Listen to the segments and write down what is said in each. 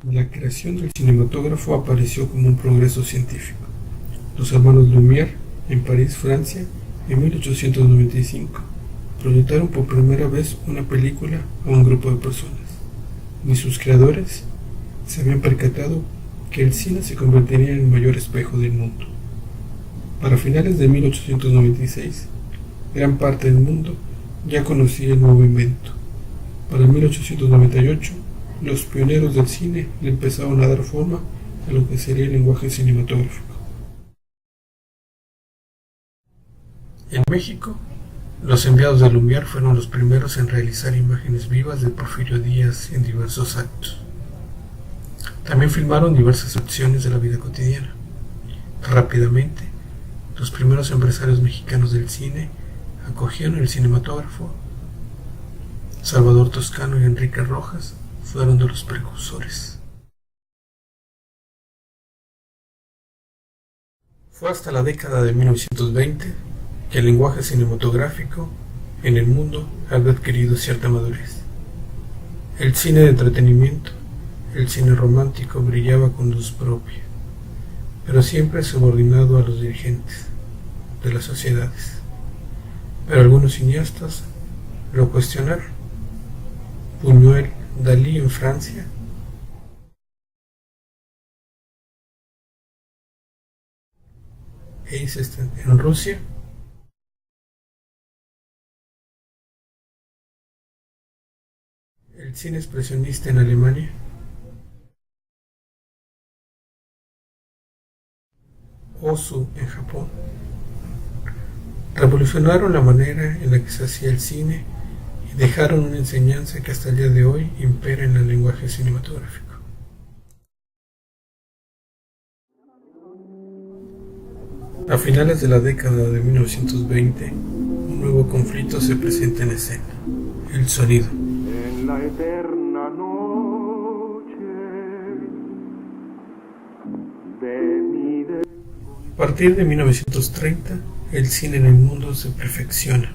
La creación del cinematógrafo apareció como un progreso científico. Los hermanos Lumière, en París, Francia, en 1895, proyectaron por primera vez una película a un grupo de personas. Ni sus creadores se habían percatado que el cine se convertiría en el mayor espejo del mundo. Para finales de 1896, gran parte del mundo ya conocía el nuevo invento. Para 1898, los pioneros del cine le empezaron a dar forma a lo que sería el lenguaje cinematográfico. En México, los enviados de Lumière fueron los primeros en realizar imágenes vivas de Porfirio Díaz en diversos actos. También filmaron diversas acciones de la vida cotidiana. Rápidamente, los primeros empresarios mexicanos del cine acogieron el cinematógrafo. Salvador Toscano y Enrique Rojas fueron de los precursores. Fue hasta la década de 1920 que el lenguaje cinematográfico en el mundo había adquirido cierta madurez. El cine de entretenimiento, el cine romántico brillaba con luz propia, pero siempre subordinado a los dirigentes de las sociedades. Pero algunos cineastas lo cuestionaron. Buñuel, Dalí en Francia, Eisenstein en Rusia, el cine expresionista en Alemania, Ozu en Japón, revolucionaron la manera en la que se hacía el cine y dejaron una enseñanza que hasta el día de hoy impera en el lenguaje cinematográfico. A finales de la década de 1920, un nuevo conflicto se presenta en escena: el sonido. En la eterna noche de mi A partir de 1930, el cine en el mundo se perfecciona,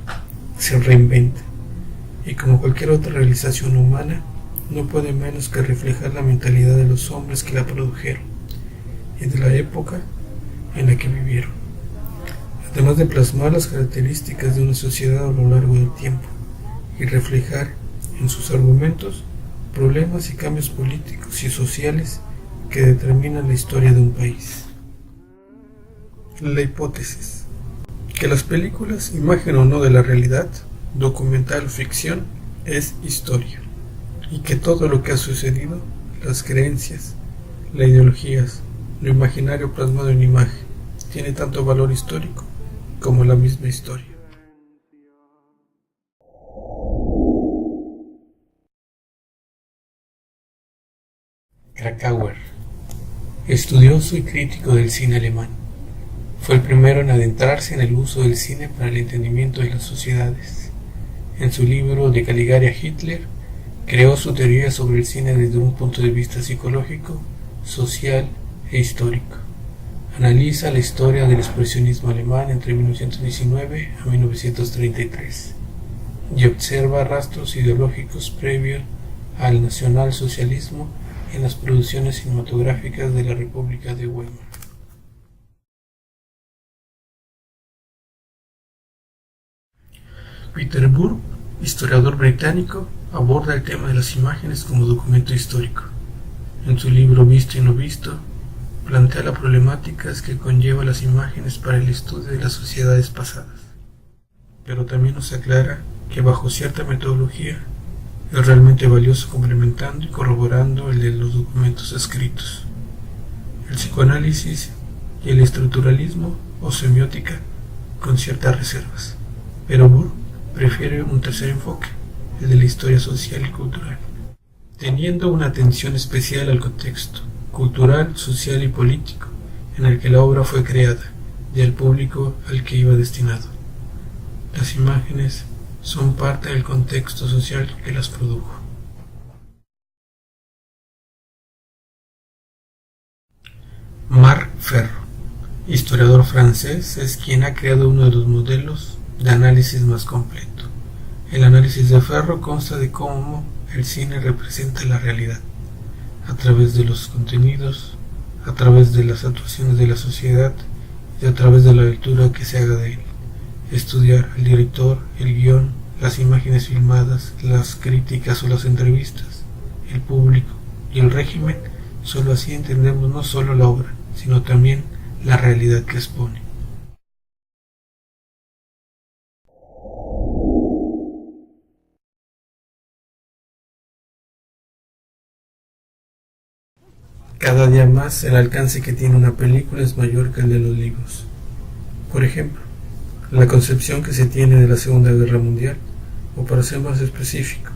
se reinventa, y como cualquier otra realización humana, no puede menos que reflejar la mentalidad de los hombres que la produjeron y de la época en la que vivieron, además de plasmar las características de una sociedad a lo largo del tiempo y reflejar en sus argumentos problemas y cambios políticos y sociales que determinan la historia de un país. La hipótesis: que las películas, imagen o no de la realidad, documental o ficción, es historia, y que todo lo que ha sucedido, las creencias, las ideologías, lo imaginario plasmado en imagen, tiene tanto valor histórico como la misma historia. Krakauer, estudioso y crítico del cine alemán, fue el primero en adentrarse en el uso del cine para el entendimiento de las sociedades. En su libro De Caligari a Hitler, creó su teoría sobre el cine desde un punto de vista psicológico, social e histórico. Analiza la historia del expresionismo alemán entre 1919 a 1933 y observa rastros ideológicos previos al nacionalsocialismo en las producciones cinematográficas de la República de Weimar. Peter Burke, historiador británico, aborda el tema de las imágenes como documento histórico. En su libro Visto y no visto, plantea las problemáticas que conlleva las imágenes para el estudio de las sociedades pasadas, pero también nos aclara que bajo cierta metodología es realmente valioso complementando y corroborando el de los documentos escritos. El psicoanálisis y el estructuralismo o semiótica con ciertas reservas, pero Burke prefiere un tercer enfoque, el de la historia social y cultural, teniendo una atención especial al contexto cultural, social y político en el que la obra fue creada y al público al que iba destinado. Las imágenes son parte del contexto social que las produjo. Marc Ferro, historiador francés, es quien ha creado uno de los modelos de análisis más completo. El análisis de Ferro consta de cómo el cine representa la realidad, a través de los contenidos, a través de las actuaciones de la sociedad y a través de la lectura que se haga de él. Estudiar al director, el guión, las imágenes filmadas, las críticas o las entrevistas, el público y el régimen. Solo así entendemos no solo la obra, sino también la realidad que expone. Cada día más el alcance que tiene una película es mayor que el de los libros. Por ejemplo, la concepción que se tiene de la Segunda Guerra Mundial, o para ser más específico,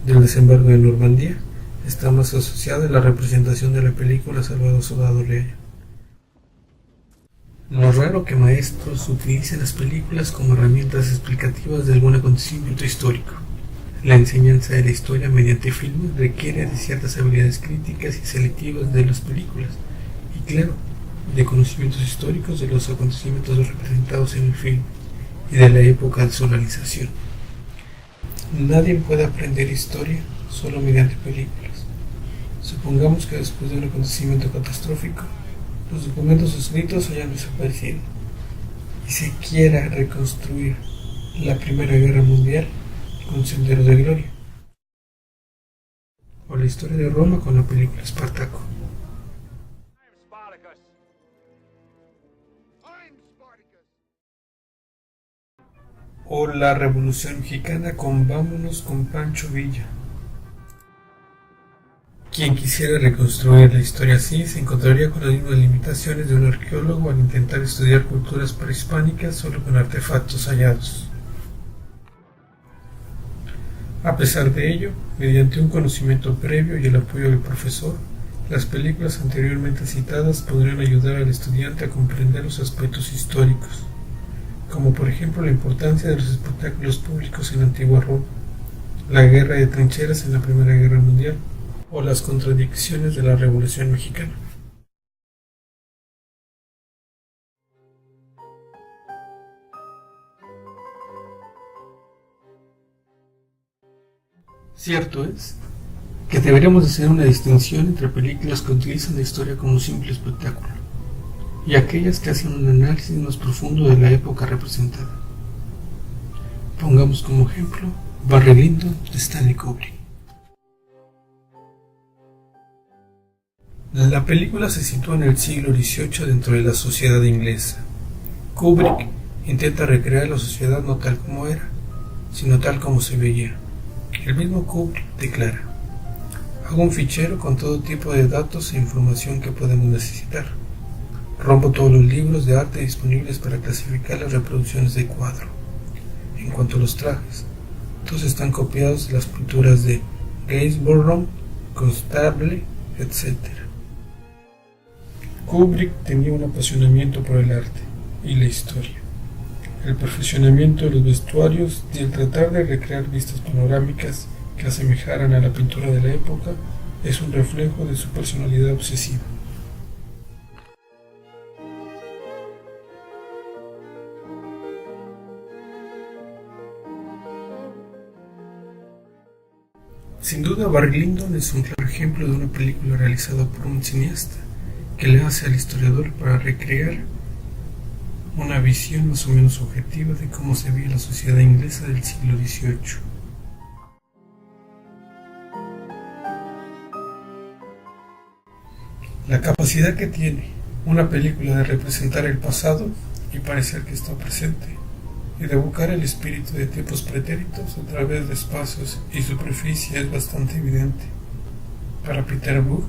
del desembarco de Normandía, está más asociada a la representación de la película Salvador Soldado Ryan. No es raro que maestros utilicen las películas como herramientas explicativas de algún acontecimiento histórico. La enseñanza de la historia mediante filmes requiere de ciertas habilidades críticas y selectivas de las películas, y claro, de conocimientos históricos de los acontecimientos representados en el film y de la época de su realización. Nadie puede aprender historia solo mediante películas. Supongamos que después de un acontecimiento catastrófico, los documentos escritos hayan desaparecido y se quiera reconstruir la Primera Guerra Mundial con Senderos de Gloria, o la historia de Roma con la película Espartaco, o la Revolución Mexicana con Vámonos con Pancho Villa. Quien quisiera reconstruir la historia así se encontraría con las mismas limitaciones de un arqueólogo al intentar estudiar culturas prehispánicas solo con artefactos hallados. A pesar de ello, mediante un conocimiento previo y el apoyo del profesor, las películas anteriormente citadas podrían ayudar al estudiante a comprender los aspectos históricos, como por ejemplo la importancia de los espectáculos públicos en la antigua Roma, la guerra de trincheras en la Primera Guerra Mundial, o las contradicciones de la Revolución Mexicana. Cierto es que deberíamos hacer una distinción entre películas que utilizan la historia como un simple espectáculo y aquellas que hacen un análisis más profundo de la época representada. Pongamos como ejemplo Barry Lyndon de Stanley Kubrick. La película se sitúa en el siglo XVIII dentro de la sociedad inglesa. Kubrick intenta recrear la sociedad no tal como era, sino tal como se veía. El mismo Kubrick declara: hago un fichero con todo tipo de datos e información que podemos necesitar. Rompo todos los libros de arte disponibles para clasificar las reproducciones de cuadro. En cuanto a los trajes, todos están copiados de las pinturas de Gainsborough, Constable, etc. Kubrick tenía un apasionamiento por el arte y la historia, el perfeccionamiento de los vestuarios y el tratar de recrear vistas panorámicas que asemejaran a la pintura de la época es un reflejo de su personalidad obsesiva. Sin duda, Barry Lyndon es un claro ejemplo de una película realizada por un cineasta que le hace al historiador para recrear una visión más o menos objetiva de cómo se veía la sociedad inglesa del siglo XVIII. La capacidad que tiene una película de representar el pasado y parecer que está presente, y de evocar el espíritu de tiempos pretéritos a través de espacios y superficie es bastante evidente. Para Peter Brook,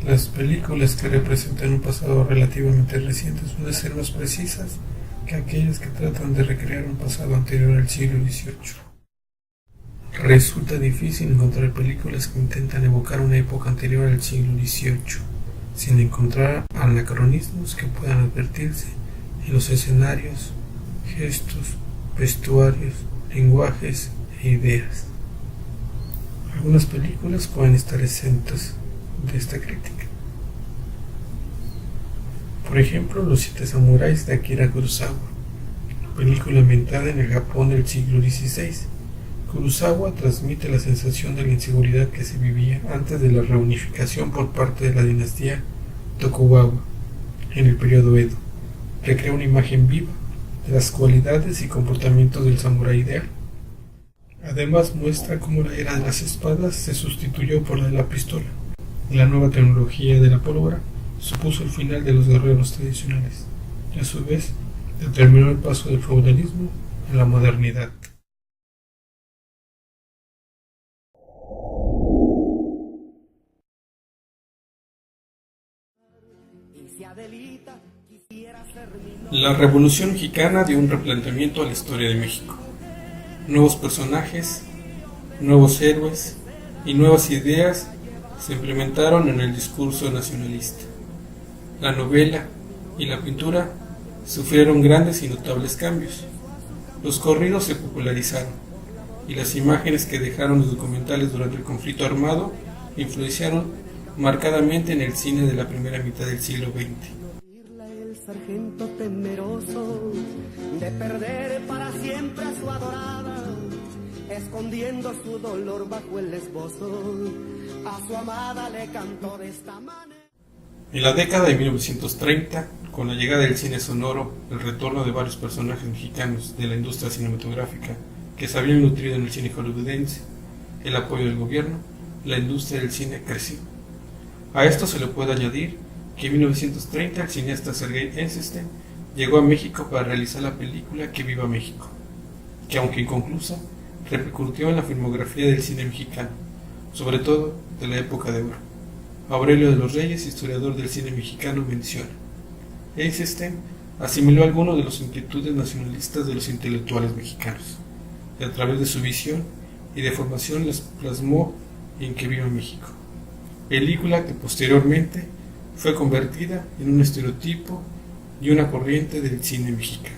las películas que representan un pasado relativamente reciente suelen ser más precisas que aquellas que tratan de recrear un pasado anterior al siglo XVIII. Resulta difícil encontrar películas que intentan evocar una época anterior al siglo XVIII, sin encontrar anacronismos que puedan advertirse en los escenarios, gestos, vestuarios, lenguajes e ideas. Algunas películas pueden estar exentas de esta crítica. Por ejemplo, Los Siete Samuráis de Akira Kurosawa, película ambientada en el Japón del siglo XVI, Kurosawa transmite la sensación de la inseguridad que se vivía antes de la reunificación por parte de la dinastía Tokugawa en el periodo Edo. Recrea una imagen viva de las cualidades y comportamientos del samurái ideal. Además muestra cómo la era de las espadas se sustituyó por la de la pistola. La nueva tecnología de la pólvora supuso el final de los guerreros tradicionales y a su vez determinó el paso del feudalismo a la modernidad. La Revolución Mexicana dio un replanteamiento a la historia de México. Nuevos personajes, nuevos héroes y nuevas ideas se implementaron en el discurso nacionalista. La novela y la pintura sufrieron grandes y notables cambios. Los corridos se popularizaron y las imágenes que dejaron los documentales durante el conflicto armado influenciaron marcadamente en el cine de la primera mitad del siglo XX. El sargento temeroso de perder para siempre a su adorada, escondiendo su dolor bajo el esbozo, a su amada le cantó de esta manera. En la década de 1930, con la llegada del cine sonoro, el retorno de varios personajes mexicanos de la industria cinematográfica que se habían nutrido en el cine hollywoodense, el apoyo del gobierno, la industria del cine creció. A esto se le puede añadir que en 1930 el cineasta Sergei Eisenstein llegó a México para realizar la película Que Viva México, que aunque inconclusa, repercutió en la filmografía del cine mexicano, sobre todo de la época de oro. Aurelio de los Reyes, historiador del cine mexicano, menciona: Eisenstein asimiló algunos de las inquietudes nacionalistas de los intelectuales mexicanos, y a través de su visión y de formación las plasmó en Que Viva México, película que posteriormente fue convertida en un estereotipo y una corriente del cine mexicano.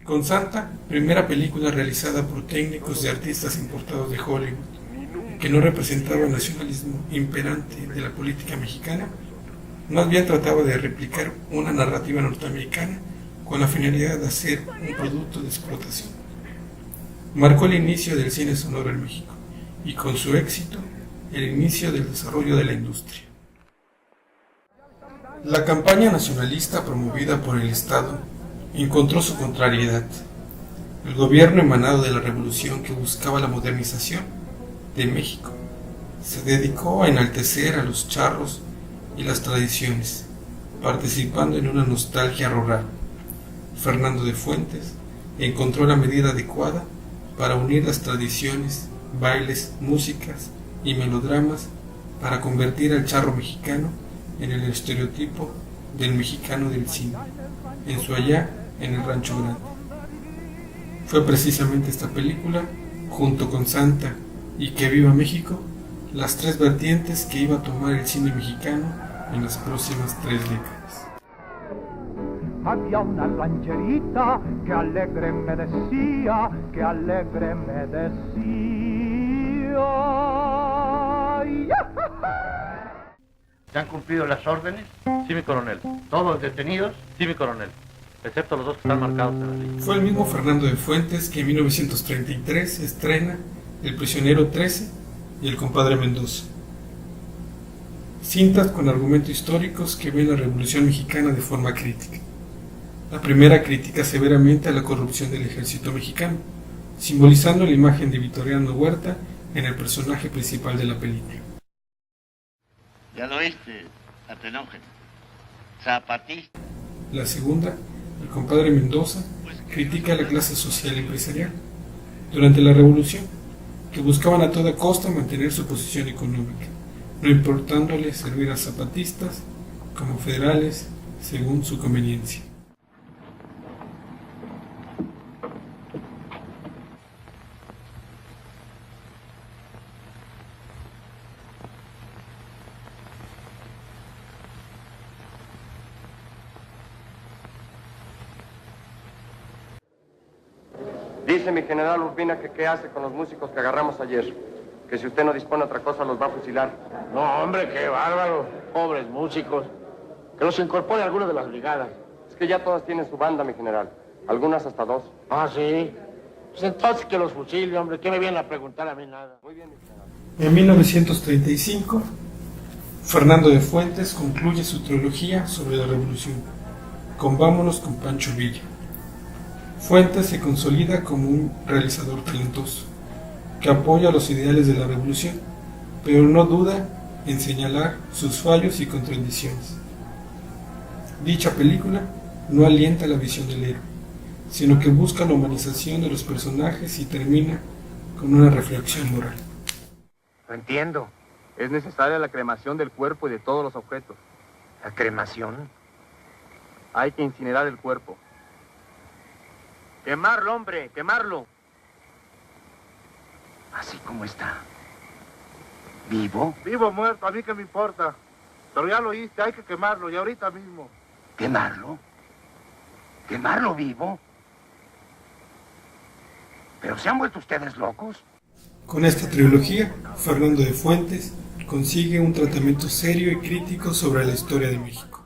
Con Santa, primera película realizada por técnicos y artistas importados de Hollywood, que no representaba el nacionalismo imperante de la política mexicana, más bien trataba de replicar una narrativa norteamericana con la finalidad de hacer un producto de explotación. Marcó el inicio del cine sonoro en México y con su éxito el inicio del desarrollo de la industria. La campaña nacionalista promovida por el Estado encontró su contrariedad. El gobierno emanado de la revolución que buscaba la modernización de México se dedicó a enaltecer a los charros y las tradiciones, participando en una nostalgia rural. Fernando de Fuentes encontró la medida adecuada para unir las tradiciones, bailes, músicas y melodramas para convertir al charro mexicano en el estereotipo del mexicano del cine, en su allá en el Rancho Grande. Fue precisamente esta película, junto con Santa y Que Viva México, las tres vertientes que iba a tomar el cine mexicano en las próximas 3 décadas. Había una rancherita que alegre me decía, ¿Se han cumplido las órdenes? Sí, mi coronel. ¿Todos detenidos? Sí, mi coronel. Excepto los 2 que están marcados en la lista. Fue el mismo Fernando de Fuentes que en 1933 estrena El prisionero 13 y El compadre Mendoza. Cintas con argumentos históricos que ven la Revolución Mexicana de forma crítica. La primera critica severamente a la corrupción del ejército mexicano, simbolizando la imagen de Victoriano Huerta en el personaje principal de la película. Ya lo oíste, Atenógeno. Zapatista. La segunda, El compadre Mendoza, critica a la clase social y empresarial durante la Revolución, que buscaban a toda costa mantener su posición económica, no importándole servir a zapatistas como federales según su conveniencia. Dice mi general Urbina que qué hace con los músicos que agarramos ayer. Que si usted no dispone otra cosa los va a fusilar. No, hombre, qué bárbaro. Pobres músicos. Que los incorpore a alguna de las brigadas. Es que ya todas tienen su banda, mi general. Algunas hasta 2. Ah, sí. Pues entonces que los fusile, hombre, ¿qué me vienen a preguntar a mí nada? Muy bien, mi general. En 1935, Fernando de Fuentes concluye su trilogía sobre la revolución, con Vámonos con Pancho Villa. Fuentes se consolida como un realizador talentoso, que apoya los ideales de la revolución, pero no duda en señalar sus fallos y contradicciones. Dicha película no alienta la visión del héroe, sino que busca la humanización de los personajes y termina con una reflexión moral. No entiendo. Es necesaria la cremación del cuerpo y de todos los objetos. ¿La cremación? Hay que incinerar el cuerpo. Quemarlo, hombre, quemarlo. Así como está. ¿Vivo? Vivo o muerto, a mí que me importa. Pero ya lo oíste, hay que quemarlo, y ahorita mismo. ¿Quemarlo? ¿Quemarlo vivo? ¿Pero se han vuelto ustedes locos? Con esta trilogía, Fernando de Fuentes consigue un tratamiento serio y crítico sobre la historia de México.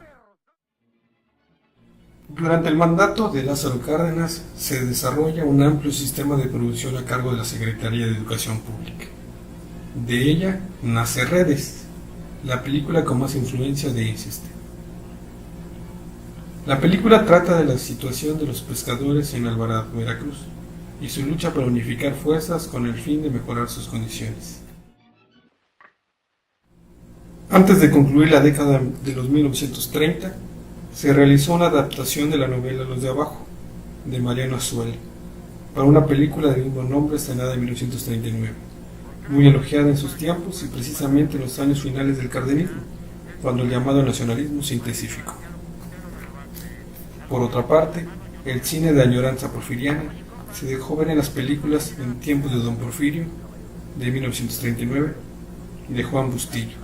Durante el mandato de Lázaro Cárdenas se desarrolla un amplio sistema de producción a cargo de la Secretaría de Educación Pública. De ella nace Redes, la película con más influencia de este. La película trata de la situación de los pescadores en Alvarado, Veracruz, y su lucha para unificar fuerzas con el fin de mejorar sus condiciones. Antes de concluir la década de los 1930, se realizó una adaptación de la novela Los de Abajo, de Mariano Azuela, para una película del mismo nombre estrenada en 1939, muy elogiada en sus tiempos y precisamente en los años finales del cardenismo, cuando el llamado nacionalismo se intensificó. Por otra parte, el cine de añoranza porfiriana se dejó ver en las películas En tiempos de Don Porfirio, de 1939, y de Juan Bustillo.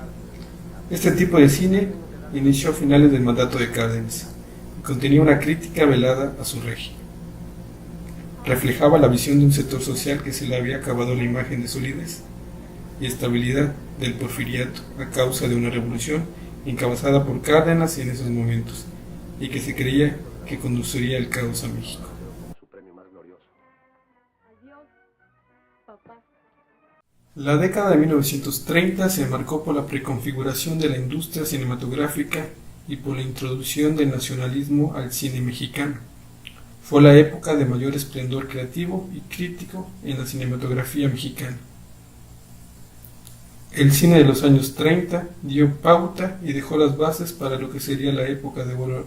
Este tipo de cine inició a finales del mandato de Cárdenas y contenía una crítica velada a su régimen. Reflejaba la visión de un sector social que se le había acabado la imagen de solidez y estabilidad del porfiriato a causa de una revolución encabezada por Cárdenas en esos momentos y que se creía que conduciría al caos a México. La década de 1930 se marcó por la preconfiguración de la industria cinematográfica y por la introducción del nacionalismo al cine mexicano. Fue la época de mayor esplendor creativo y crítico en la cinematografía mexicana. El cine de los años 30 dio pauta y dejó las bases para lo que sería la época de oro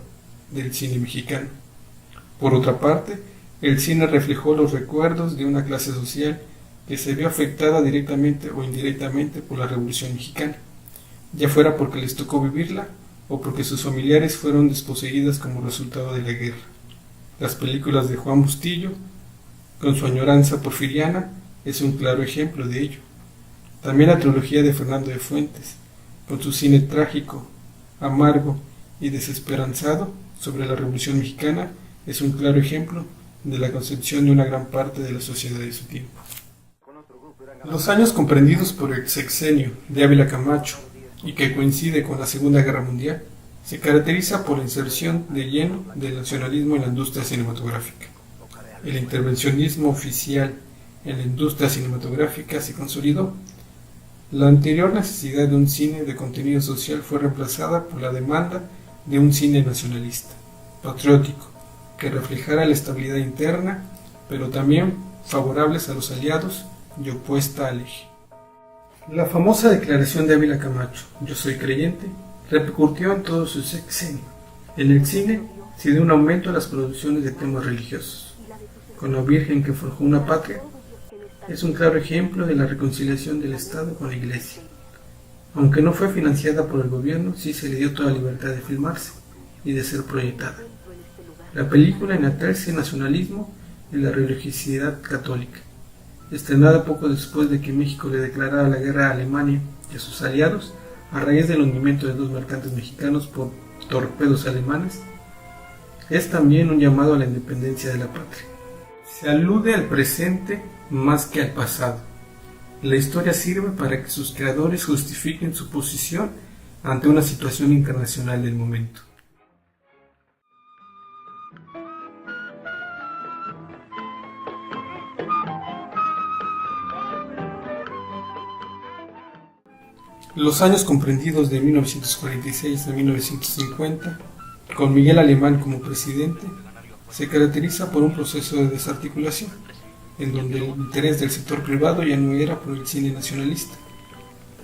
del cine mexicano. Por otra parte, el cine reflejó los recuerdos de una clase social que se vio afectada directamente o indirectamente por la Revolución Mexicana, ya fuera porque les tocó vivirla o porque sus familiares fueron desposeídas como resultado de la guerra. Las películas de Juan Bustillo, con su añoranza porfiriana, es un claro ejemplo de ello. También la trilogía de Fernando de Fuentes, con su cine trágico, amargo y desesperanzado sobre la Revolución Mexicana, es un claro ejemplo de la concepción de una gran parte de la sociedad de su tiempo. Los años comprendidos por el sexenio de Ávila Camacho y que coincide con la Segunda Guerra Mundial se caracteriza por la inserción de lleno del nacionalismo en la industria cinematográfica. El intervencionismo oficial en la industria cinematográfica se consolidó. La anterior necesidad de un cine de contenido social fue reemplazada por la demanda de un cine nacionalista, patriótico, que reflejara la estabilidad interna, pero también favorables a los aliados y opuesta al eje. La famosa declaración de Ávila Camacho, "Yo soy creyente", repercutió en todo su sexenio. En el cine se dio un aumento a las producciones de temas religiosos. Con La Virgen que forjó una patria, es un claro ejemplo de la reconciliación del Estado con la Iglesia. Aunque no fue financiada por el gobierno, sí se le dio toda libertad de filmarse y de ser proyectada. La película enaltece el nacionalismo y la religiosidad católica. Estrenada poco después de que México le declarara la guerra a Alemania y a sus aliados, a raíz del hundimiento de 2 mercantes mexicanos por torpedos alemanes, es también un llamado a la independencia de la patria. Se alude al presente más que al pasado. La historia sirve para que sus creadores justifiquen su posición ante una situación internacional del momento. Los años comprendidos de 1946 a 1950, con Miguel Alemán como presidente, se caracteriza por un proceso de desarticulación, en donde el interés del sector privado ya no era por el cine nacionalista,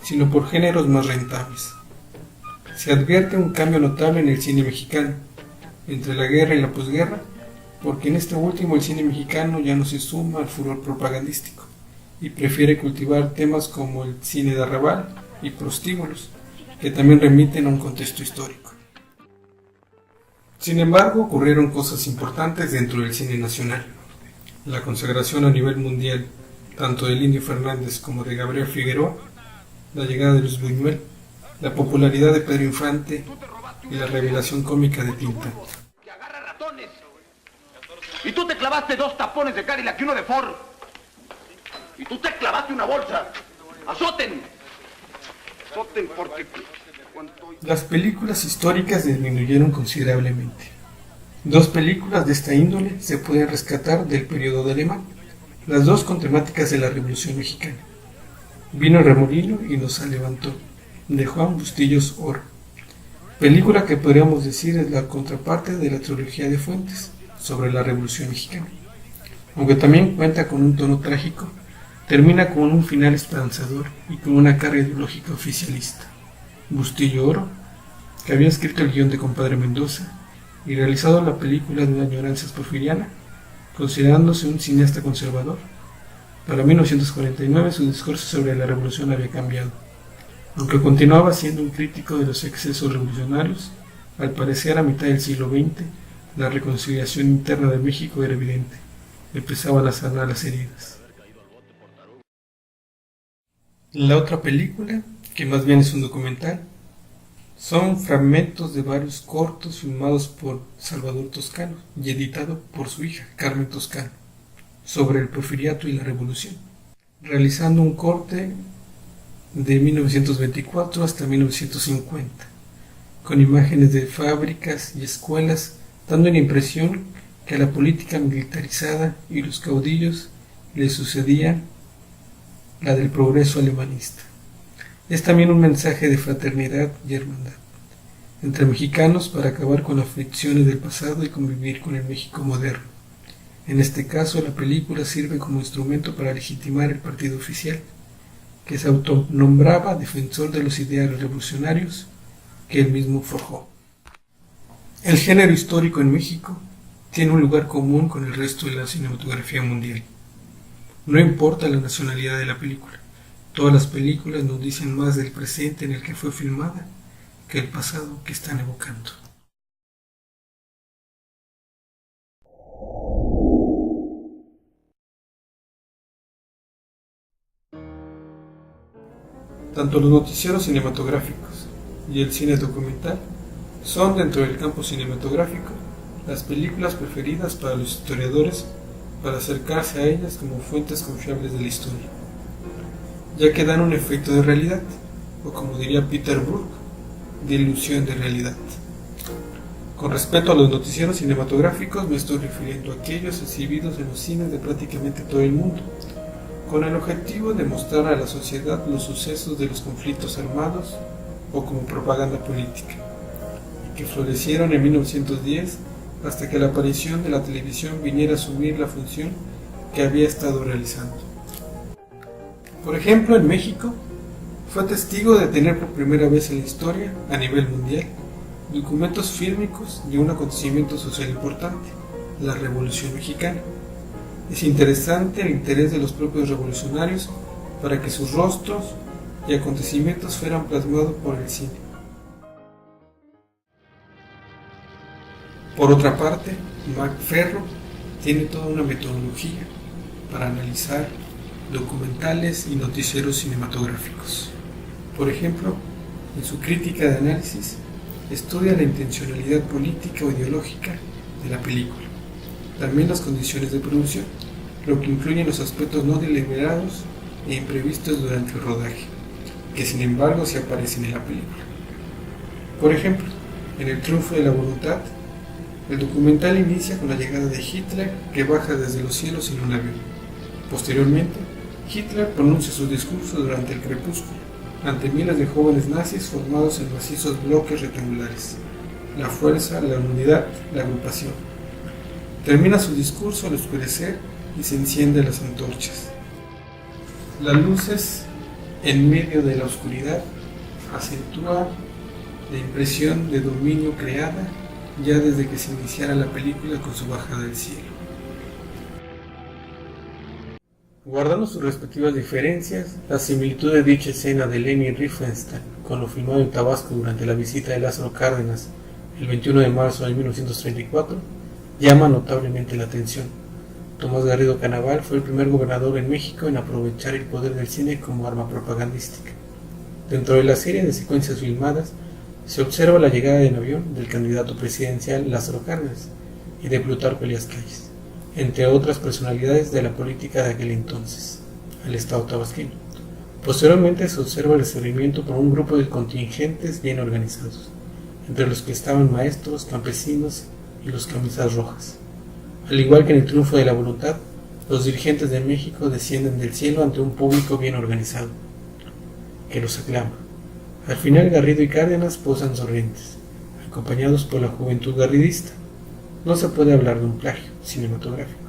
sino por géneros más rentables. Se advierte un cambio notable en el cine mexicano, entre la guerra y la posguerra, porque en este último el cine mexicano ya no se suma al furor propagandístico y prefiere cultivar temas como el cine de arrabal y prostíbulos, que también remiten a un contexto histórico. Sin embargo, ocurrieron cosas importantes dentro del cine nacional. La consagración a nivel mundial, tanto del Indio Fernández como de Gabriel Figueroa, la llegada de Luis Buñuel, la popularidad de Pedro Infante y la revelación cómica de Tintán. ¡Que agarra ratones! Y tú te clavaste 2 tapones de Cadillac y uno de Ford. Y tú te clavaste una bolsa. ¡Azoten! ¡Azoten porque... Las películas históricas disminuyeron considerablemente. 2 películas de esta índole se pueden rescatar del periodo de Alemán, las 2 con temáticas de la Revolución Mexicana. Vino el remolino y nos levantó, de Juan Bustillos Oro. Película que podríamos decir es la contraparte de la trilogía de Fuentes sobre la Revolución Mexicana. Aunque también cuenta con un tono trágico, termina con un final esperanzador y con una carga ideológica oficialista. Bustillo Oro, que había escrito el guión de Compadre Mendoza y realizado la película de una añoranza porfiriana, considerándose un cineasta conservador. Para 1949 su discurso sobre la revolución había cambiado. Aunque continuaba siendo un crítico de los excesos revolucionarios, al parecer a mitad del siglo XX la reconciliación interna de México era evidente, empezaban a sanar las heridas. La otra película, que más bien es un documental, son fragmentos de varios cortos filmados por Salvador Toscano y editado por su hija, Carmen Toscano, sobre el porfiriato y la revolución, realizando un corte de 1924 hasta 1950, con imágenes de fábricas y escuelas, dando la impresión que a la política militarizada y los caudillos le sucedía la del progreso alemanista. Es también un mensaje de fraternidad y hermandad entre mexicanos para acabar con las fricciones del pasado y convivir con el México moderno. En este caso, la película sirve como instrumento para legitimar el partido oficial, que se autonombraba defensor de los ideales revolucionarios que él mismo forjó. El género histórico en México tiene un lugar común con el resto de la cinematografía mundial. No importa la nacionalidad de la película, todas las películas nos dicen más del presente en el que fue filmada que el pasado que están evocando. Tanto los noticieros cinematográficos y el cine documental son, dentro del campo cinematográfico, las películas preferidas para los historiadores para acercarse a ellas como fuentes confiables de la historia, ya que dan un efecto de realidad, o como diría Peter Brook, de ilusión de realidad. Con respecto a los noticieros cinematográficos, me estoy refiriendo a aquellos exhibidos en los cines de prácticamente todo el mundo, con el objetivo de mostrar a la sociedad los sucesos de los conflictos armados o como propaganda política, y que florecieron en 1910 hasta que la aparición de la televisión viniera a asumir la función que había estado realizando. Por ejemplo, en México, fue testigo de tener por primera vez en la historia, a nivel mundial, documentos fílmicos de un acontecimiento social importante, la Revolución Mexicana. Es interesante el interés de los propios revolucionarios para que sus rostros y acontecimientos fueran plasmados por el cine. Por otra parte, Marc Ferro tiene toda una metodología para analizar documentales y noticieros cinematográficos. Por ejemplo, en su crítica de análisis, estudia la intencionalidad política o ideológica de la película, también las condiciones de producción, lo que incluye los aspectos no deliberados e imprevistos durante el rodaje, que sin embargo sí aparecen en la película. Por ejemplo, en El triunfo de la voluntad, el documental inicia con la llegada de Hitler, que baja desde los cielos en un avión. Posteriormente, Hitler pronuncia su discurso durante el crepúsculo, ante miles de jóvenes nazis formados en macizos bloques rectangulares. La fuerza, la unidad, la agrupación. Termina su discurso al oscurecer y se encienden las antorchas. Las luces en medio de la oscuridad acentúa la impresión de dominio creada ya desde que se iniciara la película con su bajada del cielo. Guardando sus respectivas diferencias, la similitud de dicha escena de Leni Riefenstahl con lo filmado en Tabasco durante la visita de Lázaro Cárdenas el 21 de marzo de 1934 llama notablemente la atención. Tomás Garrido Canaval fue el primer gobernador en México en aprovechar el poder del cine como arma propagandística. Dentro de la serie de secuencias filmadas se observa la llegada en avión del candidato presidencial Lázaro Cárdenas y de Plutarco Elías Calles, entre otras personalidades de la política de aquel entonces, al estado tabasqueño. Posteriormente se observa el recibimiento por un grupo de contingentes bien organizados, entre los que estaban maestros, campesinos y los camisas rojas. Al igual que en el triunfo de la voluntad, los dirigentes de México descienden del cielo ante un público bien organizado, que los aclama. Al final Garrido y Cárdenas posan sonrientes, acompañados por la juventud garridista. No se puede hablar de un plagio cinematográfico.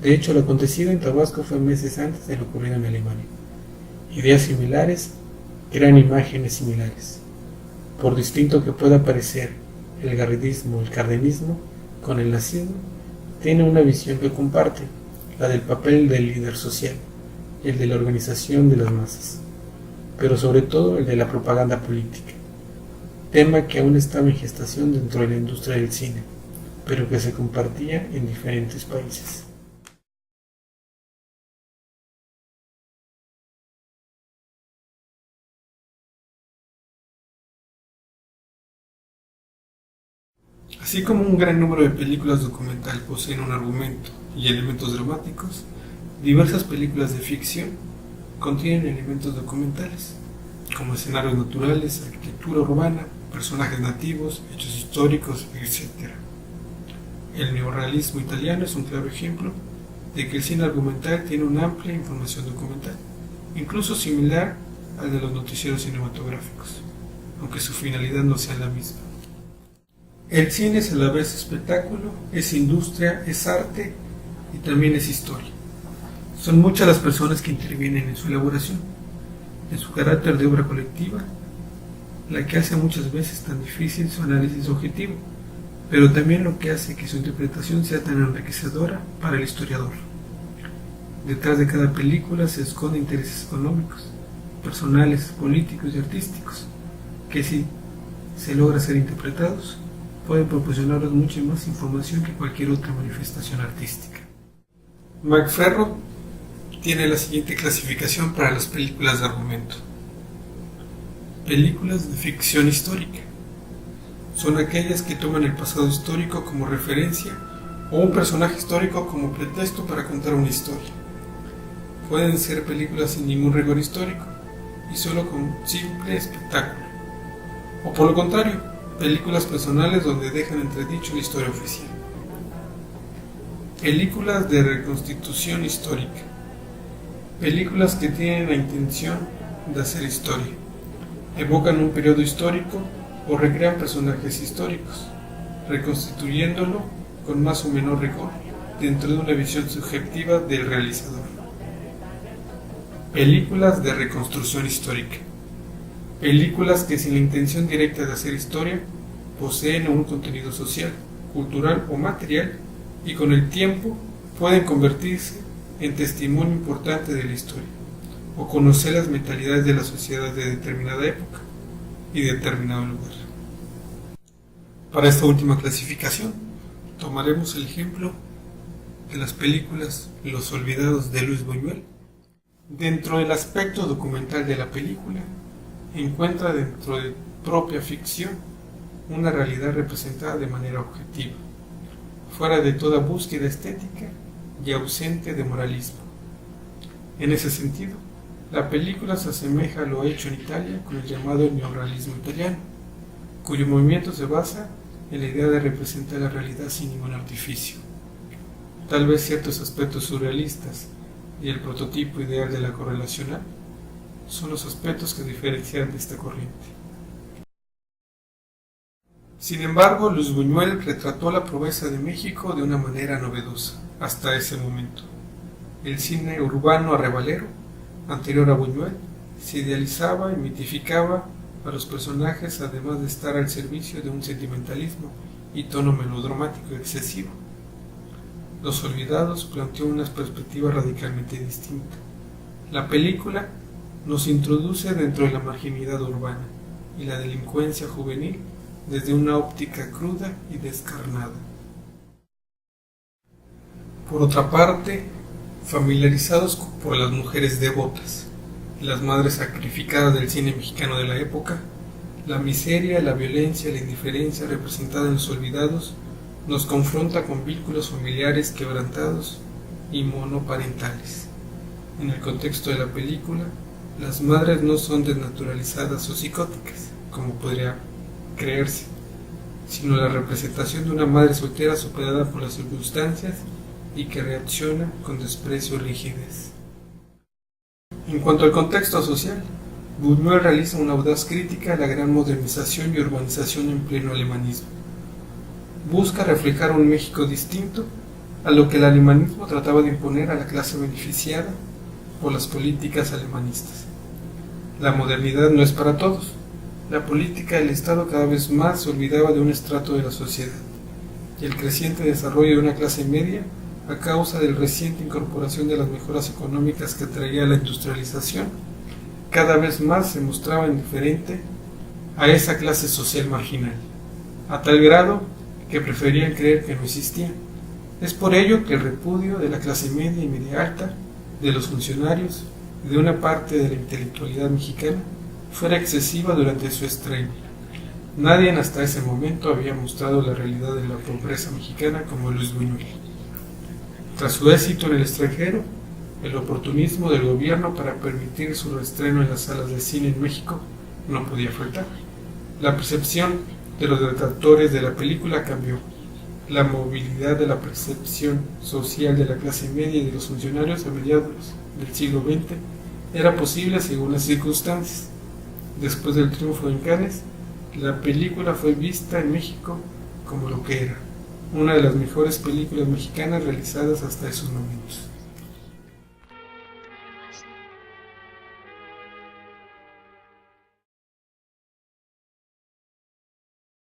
De hecho, lo acontecido en Tabasco fue meses antes de lo ocurrido en Alemania. Ideas similares crean imágenes similares. Por distinto que pueda parecer el garridismo o el cardenismo, con el nazismo, tiene una visión que comparte, la del papel del líder social, el de la organización de las masas, pero sobre todo el de la propaganda política, tema que aún estaba en gestación dentro de la industria del cine, pero que se compartía en diferentes países. Así como un gran número de películas documental poseen un argumento y elementos dramáticos, diversas películas de ficción contienen elementos documentales, como escenarios naturales, arquitectura urbana, personajes nativos, hechos históricos, etc. El neorrealismo italiano es un claro ejemplo de que el cine argumental tiene una amplia información documental, incluso similar al de los noticieros cinematográficos, aunque su finalidad no sea la misma. El cine es a la vez espectáculo, es industria, es arte y también es historia. Son muchas las personas que intervienen en su elaboración, en su carácter de obra colectiva, la que hace muchas veces tan difícil su análisis objetivo, pero también lo que hace que su interpretación sea tan enriquecedora para el historiador. Detrás de cada película se esconden intereses económicos, personales, políticos y artísticos, que si se logra ser interpretados, pueden proporcionarnos mucha más información que cualquier otra manifestación artística. Macferro tiene la siguiente clasificación para las películas de argumento. Películas de ficción histórica. Son aquellas que toman el pasado histórico como referencia o un personaje histórico como pretexto para contar una historia. Pueden ser películas sin ningún rigor histórico y solo con simple espectáculo. O por lo contrario, películas personales donde dejan entredicho la historia oficial. Películas de reconstitución histórica. Películas que tienen la intención de hacer historia. Evocan un periodo histórico o recrean personajes históricos, reconstituyéndolo con más o menor rigor dentro de una visión subjetiva del realizador. Películas de reconstrucción histórica. Películas que sin la intención directa de hacer historia poseen un contenido social, cultural o material y con el tiempo pueden convertirse en testimonio importante de la historia o conocer las mentalidades de la sociedad de determinada época y determinado lugar. Para esta última clasificación tomaremos el ejemplo de las películas Los Olvidados de Luis Buñuel. Dentro del aspecto documental de la película, encuentra dentro de propia ficción una realidad representada de manera objetiva, fuera de toda búsqueda estética y ausente de moralismo. En ese sentido, la película se asemeja a lo hecho en Italia con el llamado neorrealismo italiano, cuyo movimiento se basa en la idea de representar la realidad sin ningún artificio. Tal vez ciertos aspectos surrealistas y el prototipo ideal de la correlacional son los aspectos que diferencian de esta corriente. Sin embargo, Luis Buñuel retrató la pobreza de México de una manera novedosa hasta ese momento. El cine urbano arrebalero, anterior a Buñuel, se idealizaba y mitificaba a los personajes, además de estar al servicio de un sentimentalismo y tono melodramático excesivo. Los Olvidados planteó una perspectiva radicalmente distinta. La película nos introduce dentro de la marginalidad urbana y la delincuencia juvenil desde una óptica cruda y descarnada. Por otra parte, familiarizados por las mujeres devotas, las madres sacrificadas del cine mexicano de la época, la miseria, la violencia y la indiferencia representada en Los Olvidados nos confronta con vínculos familiares quebrantados y monoparentales. En el contexto de la película, las madres no son desnaturalizadas o psicóticas, como podría creerse, sino la representación de una madre soltera superada por las circunstancias y que reacciona con desprecio y rigidez. En cuanto al contexto social, Buñuel realiza una audaz crítica a la gran modernización y urbanización en pleno alemanismo. Busca reflejar un México distinto a lo que el alemanismo trataba de imponer a la clase beneficiada por las políticas alemanistas. La modernidad no es para todos. La política del Estado cada vez más se olvidaba de un estrato de la sociedad, y el creciente desarrollo de una clase media, a causa del reciente incorporación de las mejoras económicas que traía la industrialización, cada vez más se mostraba indiferente a esa clase social marginal, a tal grado que preferían creer que no existía. Es por ello que el repudio de la clase media y media alta, de los funcionarios y de una parte de la intelectualidad mexicana fuera excesiva durante su estreno. Nadie hasta ese momento había mostrado la realidad de la pobreza mexicana como Luis Buñuel. Tras su éxito en el extranjero, el oportunismo del gobierno para permitir su reestreno en las salas de cine en México no podía faltar. La percepción de los detractores de la película cambió. La movilidad de la percepción social de la clase media y de los funcionarios a mediados del siglo XX era posible según las circunstancias. Después del triunfo en Cannes, la película fue vista en México como lo que era, una de las mejores películas mexicanas realizadas hasta esos momentos.